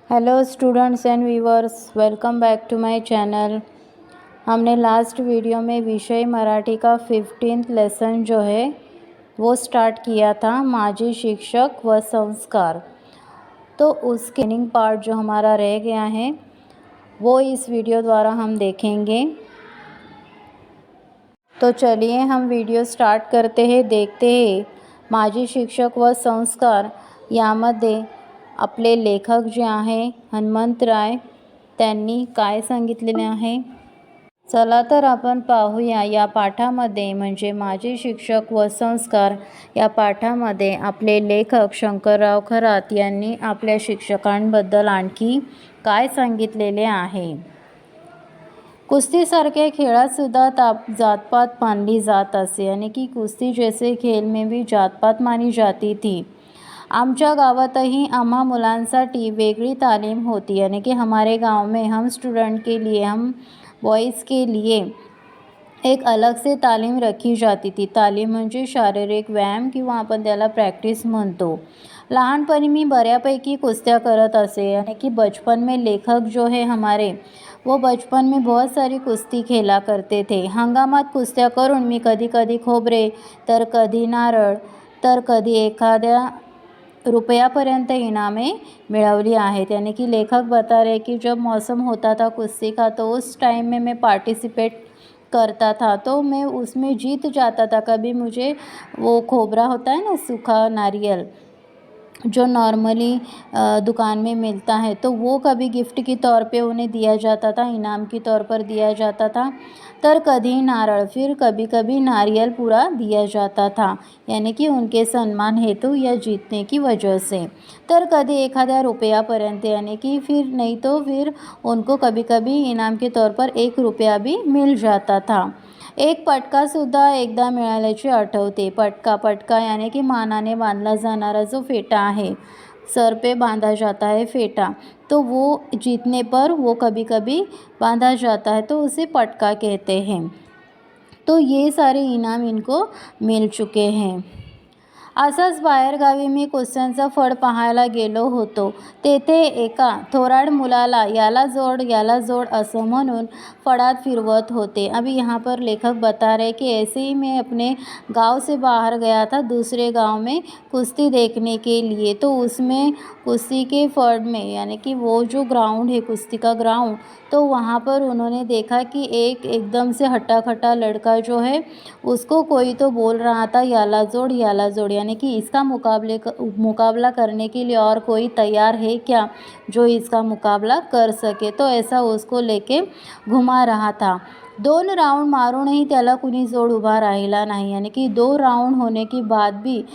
Hello students and viewers, welcome back to my channel. हमने last video में विषय मराठी का 15th लेसन जो है वो स्टार्ट किया था, माजी शिक्षक व संस्कार। तो उसके ट्रेनिंग पार्ट जो हमारा रह गया है वो इस वीडियो द्वारा हम देखेंगे। तो चलिए हम वीडियो स्टार्ट करते हैं, देखते हैं माजी शिक्षक व संस्कार यामध्ये आपले लेखक जे आहे हनुमंतराय त्यांनी काय सांगितलेले आहे। चला तर आपण पाहूया या पाठामध्ये, म्हणजे माजी शिक्षक व संस्कार या पाठामध्ये आपले लेखक शंकरराव खरात यांनी आपल्या शिक्षकांबद्दल आणखी काय सांगितलेले आहे। कुस्तीसारख्या खेळात सुद्धा जातपात मानली जात असे, यानी कि कुस्ती जैसे खेल में भी जातपात मानी जाती थी। आमच्या गावातही आम्हा मुलांसाठी वेगळी तालीम होती, यानी कि हमारे गांव में हम स्टूडेंट के लिए, हम बॉयज़ के लिए एक अलग से तालीम रखी जाती थी। तालीम म्हणजे शारीरिक व्यायाम किंवा आपण त्याला प्रॅक्टिस म्हणतो। लहानपणी मी बऱ्यापैकी कुस्त्या करत असे, यानी कि बचपन में लेखक जो है हमारे वो बचपन में बहुत सारी कुस्ती खेला करते थे। हंगामात कुस्त्या करून मी कधी कधी खोबरे, तर कधी नारळ, तर कधी एखाद्या रुपयापर्यंत इनामे मिळवली आहेत। यानी कि लेखक बता रहे कि जब मौसम होता था कुश्ती का, तो उस टाइम में मैं पार्टिसिपेट करता था, तो मैं उसमें जीत जाता था। कभी मुझे वो खोबरा होता है ना, सूखा नारियल जो नॉर्मली दुकान में मिलता है, तो वो कभी गिफ्ट के तौर पे उन्हें दिया जाता था, इनाम के तौर पर दिया जाता था। तर कभी नारळ, फिर कभी कभी नारियल पूरा दिया जाता था, यानी कि उनके सम्मान हेतु या जीतने की वजह से। तर कभी एखाद्या रुपयापर्यंत, यानी कि फिर नहीं तो फिर उनको कभी कभी इनाम के तौर पर 1 रुपया भी मिल जाता था। एक पटकासुद्धा एकदा मिळाल्याचे आठवते। पटका यानी कि मानाने बांधला जाणारा जो फेटा आहे, सर पे बांधा जाता है फेटा, तो वो जीतने पर वो कभी कभी बांधा जाता है, तो उसे पटका कहते हैं। तो ये सारे इनाम इनको मिल चुके हैं। असाच बाहेरगावी मी कुस्त्यांचा फळ पाहायला गेलो होतो। तेथे एका थोराड मुलाला याला जोड असं म्हणून फळात फिरवत होते। अभी यहाँ पर लेखक बता रहे कि ऐसे ही मैं अपने गांव से बाहर गया था दूसरे गांव में कुश्ती देखने के लिए। तो उसमें कुश्ती के फड़ में, यानी कि वो जो ग्राउंड है कुश्ती का ग्राउंड, तो वहाँ पर उन्होंने देखा कि एक एकदम से हट्टा खट्टा लड़का जो है उसको कोई तो बोल रहा था याला जोड़, यानी कि इसका मुकाबला करने के लिए और कोई तैयार है क्या जो इसका मुकाबला कर सके। तो ऐसा उसको लेके घुमा रहा था। 2 राउंड मारूनही त्याला कुणी जोड़ उभा राहिला नहीं, यानी कि 2 राउंड होने के बाद भी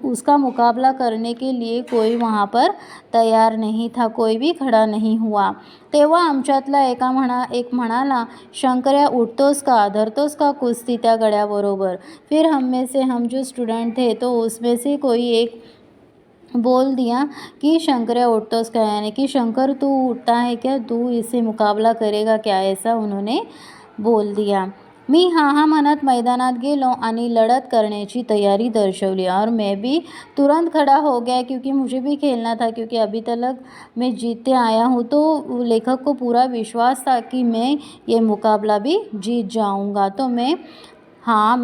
उसका मुकाबला करने के लिए कोई वहाँ पर तैयार नहीं था, कोई भी खड़ा नहीं हुआ। तेव्हा आमच्यातला एक म्हणाला, शंकर्या उठतोस का, धरतोस का कुस्ती त्या गड्याबरोबर। फिर हम में से हम जो स्टूडेंट थे, तो उसमें से कोई एक बोल दिया कि शंकर्या उठतोस का, यानी कि शंकर तू उठता है क्या, तू इससे मुकाबला करेगा क्या, ऐसा उन्होंने बोल दिया। मी हाँ म्हणत मैदानात गेलो आणि लढत करण्याची तैयारी दर्शवली, और मैं भी तुरंत खड़ा हो गया क्योंकि मुझे भी खेलना था, क्योंकि अभी तक मैं जीतते आया हूँ। तो लेखक को पूरा विश्वास था कि मैं ये मुकाबला भी जीत जाऊँगा। तो मैं हाँ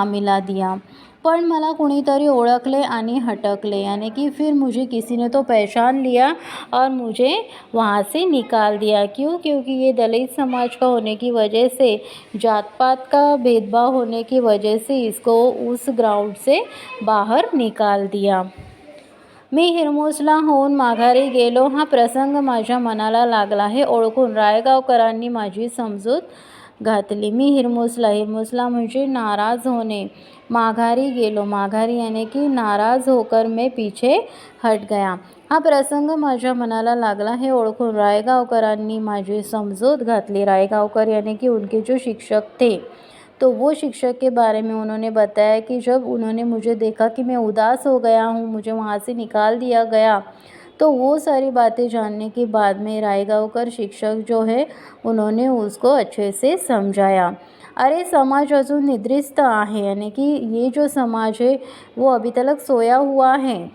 मिला दिया, पण मला कुणीतरी ओळखले आणि हटकले, यानी कि फिर मुझे किसी ने तो पहचान लिया और मुझे वहाँ से निकाल दिया। क्यों? क्योंकि ये दलित समाज का होने की वजह से, जात पात का भेदभाव होने की वजह से इसको उस ग्राउंड से बाहर निकाल दिया। मी हिरमोसला होऊन माघारी गेलो हा प्रसंग माझ्या मनाला लागला हे ओळखून रायगावकरांनी माझी समजूत घातली। मी हिरमोसला म्हणजे नाराज होणे, माघारी गेलो, माघारी यानी कि नाराज होकर मैं पीछे हट गया। हा प्रसंग माझ्या मनाला लागला हे ओळखून रायगावकरांनी माझी समजूत घातली। रायगावकर यानी कि उनके जो शिक्षक थे, तो वो शिक्षक के बारे में उन्होंने बताया कि जब उन्होंने मुझे देखा कि मैं उदास हो गया हूँ, मुझे वहाँ से निकाल दिया गया, तो वो सारी बातें जानने के बाद में रायगावकर शिक्षक जो है उन्होंने उसको अच्छे से समझाया। अरे समाज अजून निद्रिस्त आहे, यानी कि ये जो समाज है वो अभी तक सोया हुआ है।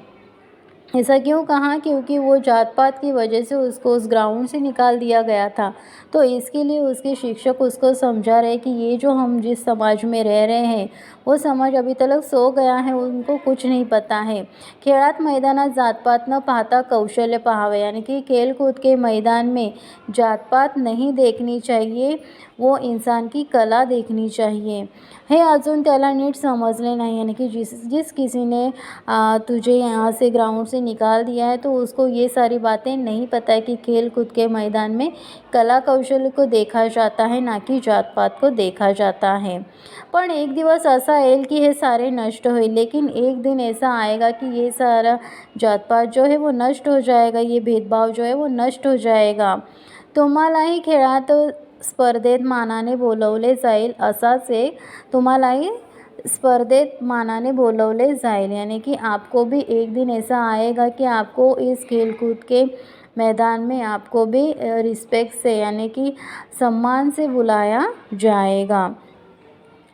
ऐसा क्यों कहा? क्योंकि वो जात पात की वजह से उसको उस ग्राउंड से निकाल दिया गया था। तो इसके लिए उसके शिक्षक उसको समझा रहे कि ये जो हम जिस समाज में रह रहे हैं वो समाज अभी तक सो गया है, उनको कुछ नहीं पता है। खेळात मैदानात जातपात न पाहता कौशल्य पाहावे, यानी कि खेल कूद के मैदान में जात पात नहीं देखनी चाहिए, वो इंसान की कला देखनी चाहिए। हे अजून त्याला नीट समजले नहीं, यानी कि जिस जिस किसी ने तुझे यहाँ से ग्राउंड से निकाल दिया है तो उसको ये सारी बातें नहीं पता है कि खेल कूद के मैदान में कला कौशल्य को देखा जाता है, ना कि जात पात को देखा जाता है। पण एक दिवस असा येईल की हे सारे नष्ट होईल, लेकिन एक दिन ऐसा आएगा कि ये सारा जात पात जो है वो नष्ट हो जाएगा, ये भेदभाव जो है वो नष्ट हो जाएगा। तुम्हालाही खेळात स्पर्धेत मानाने बोलवले जाईल, असाच एक तुम्हालाही स्पर्धेत मानाने बोलवले जाएल, यानी कि आपको भी एक दिन ऐसा आएगा कि आपको इस खेल कूद के मैदान में आपको भी रिस्पेक्ट से, यानी कि सम्मान से बुलाया जाएगा।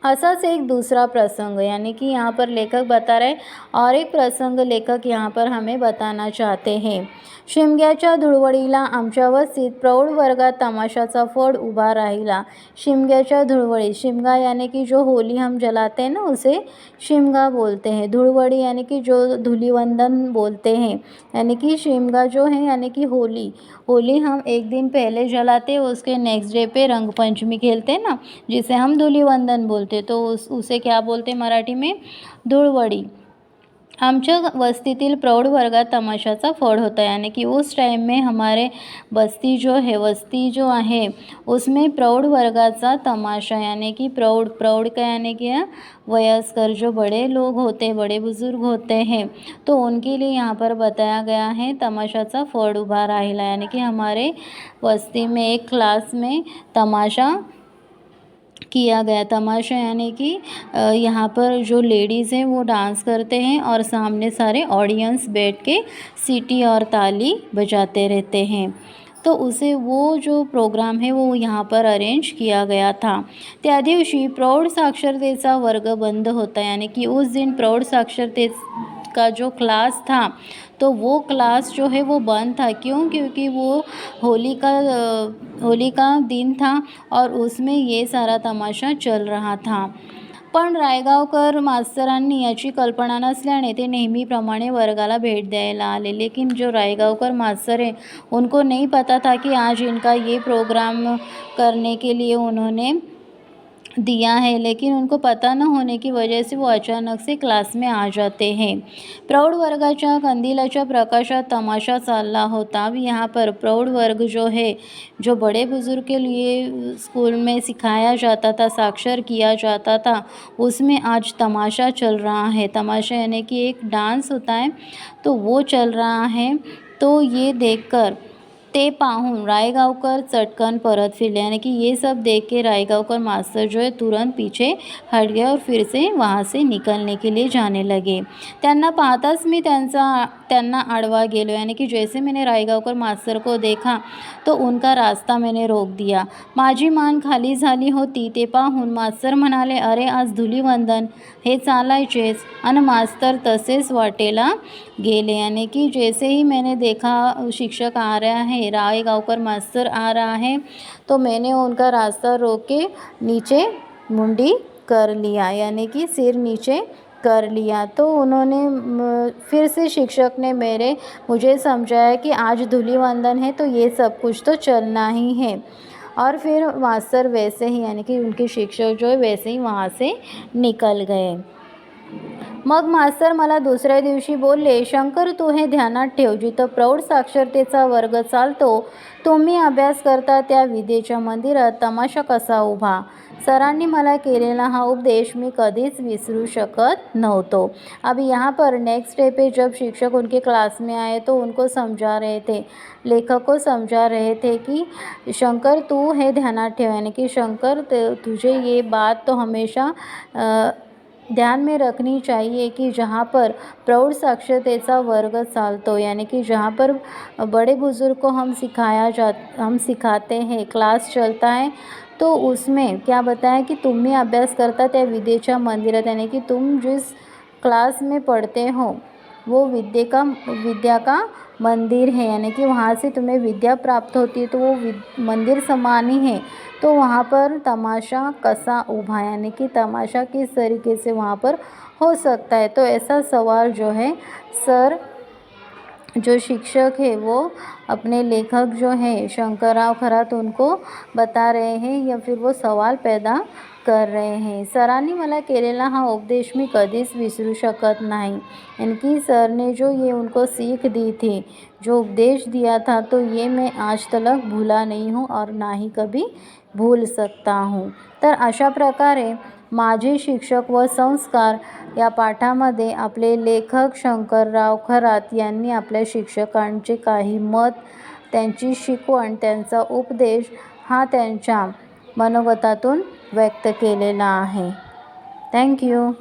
असाच एक दूसरा प्रसंग, यानी कि यहाँ पर लेखक बता रहे और एक प्रसंग लेखक यहाँ पर हमें बताना चाहते हैं। शिमग्याच्या धुळवडीला आमच्या वस्तीत प्रौढ वर्गात तमाशाचा फड उभा राहिला। शिमग्याच्या धुळवड़ी, शिमगा यानी कि जो होली हम जलाते हैं ना उसे शिमगा बोलते हैं। धुळवड़ी यानी कि जो धूलिवंदन बोलते हैं, यानी कि शिमगा जो है यानी कि होली, होली हम एक दिन पहले जलाते हैं, उसके नेक्स्ट डे पे रंग पंचमी खेलते हैं ना, जिसे हम धूलिवंदन बोलते हैं, तो उसे क्या बोलते हैं मराठी में? धुळवड़ी। आमच्या वस्तीतील प्रौढ़ वर्गात तमाशाचा फड होता, यानी कि उस टाइम में हमारे बस्ती जो है, वस्ती जो है उसमें प्रौढ़ वर्गाचा तमाशा, यानी कि प्रौढ़, प्रौढ़ का यानी कि वयस्कर जो बड़े लोग होते हैं, बड़े बुजुर्ग होते हैं, तो उनके लिए यहाँ पर बताया गया है तमाशाचा फड उभा राहिला, यानी कि हमारे वस्ती में एक क्लास में तमाशा किया गया। तमाशा यानी कि यहाँ पर जो लेडीज़ हैं वो डांस करते हैं और सामने सारे ऑडियंस बैठ के सीटी और ताली बजाते रहते हैं। तो उसे वो जो प्रोग्राम है वो यहाँ पर अरेंज किया गया था। त्या दिवशी प्रौढ़ साक्षरतेचा वर्ग बंद होता, यानी कि उस दिन प्रौढ़ साक्षरते का जो क्लास था तो वो क्लास जो है वो बंद था। क्यों? क्योंकि वो होली का दिन था और उसमें ये सारा तमाशा चल रहा था। पण रायगावकर मास्तरांनी याची कल्पना नसल्याने ते नेहमीप्रमाणे वर्गाला भेट द्यायला आले। लेकिन जो रायगावकर मास्तर हैं उनको नहीं पता था कि आज इनका ये प्रोग्राम करने के लिए उन्होंने दिया है, लेकिन उनको पता न होने की वजह से वो अचानक से क्लास में आ जाते हैं। प्रौढ़ वर्गाच्या कंदीलाच्या प्रकाशात तमाशा चालला होता। अब यहाँ पर प्रौढ़ वर्ग जो है, जो बड़े बुजुर्ग के लिए स्कूल में सिखाया जाता था, साक्षर किया जाता था, उसमें आज तमाशा चल रहा है। तमाशा यानी कि एक डांस होता है, तो वो चल रहा है। तो ये देखकर ते पाहून रायगावकर चटकन परत फिरले, यानी कि ये सब देख के रायगावकर मास्टर जो है तुरंत पीछे हट गए और फिर से वहाँ से निकलने के लिए जाने लगे। त्यांना पाहताच मी त्यांना आडवा गेलो, यानी कि जैसे मैंने रायगावकर मास्टर को देखा तो उनका रास्ता मैंने रोक दिया। माझी मान खाली झाली होती ते पाहून मास्तर म्हणाले, अरे आज धूलिवंदन, हे चालायचेच। अन मास्तर तसेच वाटेला गेले, यानी कि जैसे ही मैंने देखा शिक्षक आ रहा है, रायगावकर मास्टर आ रहा है, तो मैंने उनका रास्ता रोक के नीचे मुंडी कर लिया, यानी कि सिर नीचे कर लिया। तो उन्होंने फिर से शिक्षक ने मुझे समझाया कि आज धूलिवंदन है तो ये सब कुछ तो चलना ही है। और फिर मास्टर वैसे ही, यानी कि उनके शिक्षक जो है वैसे ही वहाँ से निकल गए। मग मास्तर मला दुसऱ्या दिवशी बोलले, शंकर तू हे ध्यानात ठेव, जिथं प्रौढ साक्षरतेचा वर्ग चालतो तुम्ही अभ्यास करता त्या विद्येच्या मंदिरात तमाशा कसा उभा। सरांनी मला केलेला हा उपदेश मी कधीच विसरू शकत नव्हतो। अब यहाँ पर नेक्स्ट डे पे जब शिक्षक उनके क्लास में आए तो उनको समझा रहे थे, लेखक को समझा रहे थे कि शंकर तू है ध्यानात ठेव, यानी कि शंकर तुझे ये बात तो हमेशा ध्यान में रखनी चाहिए कि जहाँ पर प्रौढ़ साक्षरतेचा वर्ग चालतो, यानी कि जहाँ पर बड़े बुजुर्ग को हम सिखाते हैं, क्लास चलता है, तो उसमें क्या बताया कि तुम्ही अभ्यास करता त्या विद्येच्या मंदिरात, यानी कि तुम जिस क्लास में पढ़ते हो वो विद्या का मंदिर है, यानी कि वहाँ से तुम्हें विद्या प्राप्त होती है, तो वो मंदिर समान ही है। तो वहाँ पर तमाशा कसा उभा, यानी कि तमाशा किस तरीके से वहाँ पर हो सकता है। तो ऐसा सवाल जो है सर जो शिक्षक है वो अपने लेखक जो है शंकरराव खरात उनको बता रहे हैं, या फिर वो सवाल पैदा कर रहे हैं। सरांनी मला केलेला हा उपदेश मी कधीच विसरू शकत नाही, यानी कि सर ने जो ये उनको सीख दी थी, जो उपदेश दिया था, तो ये मैं आज तक भूला नहीं हूँ और ना ही कभी भूल सकता हूँ। तर अशा प्रकारे माझे शिक्षक व संस्कार या पाठामध्ये आपले लेखक शंकरराव खरात यांनी आपल्या शिक्षकांचे काही मत, त्यांची शिकवण, त्यांचा उपदेश हा त्यांच्या मनोगतातून व्यक्त केलेला आहे. थँक्यू.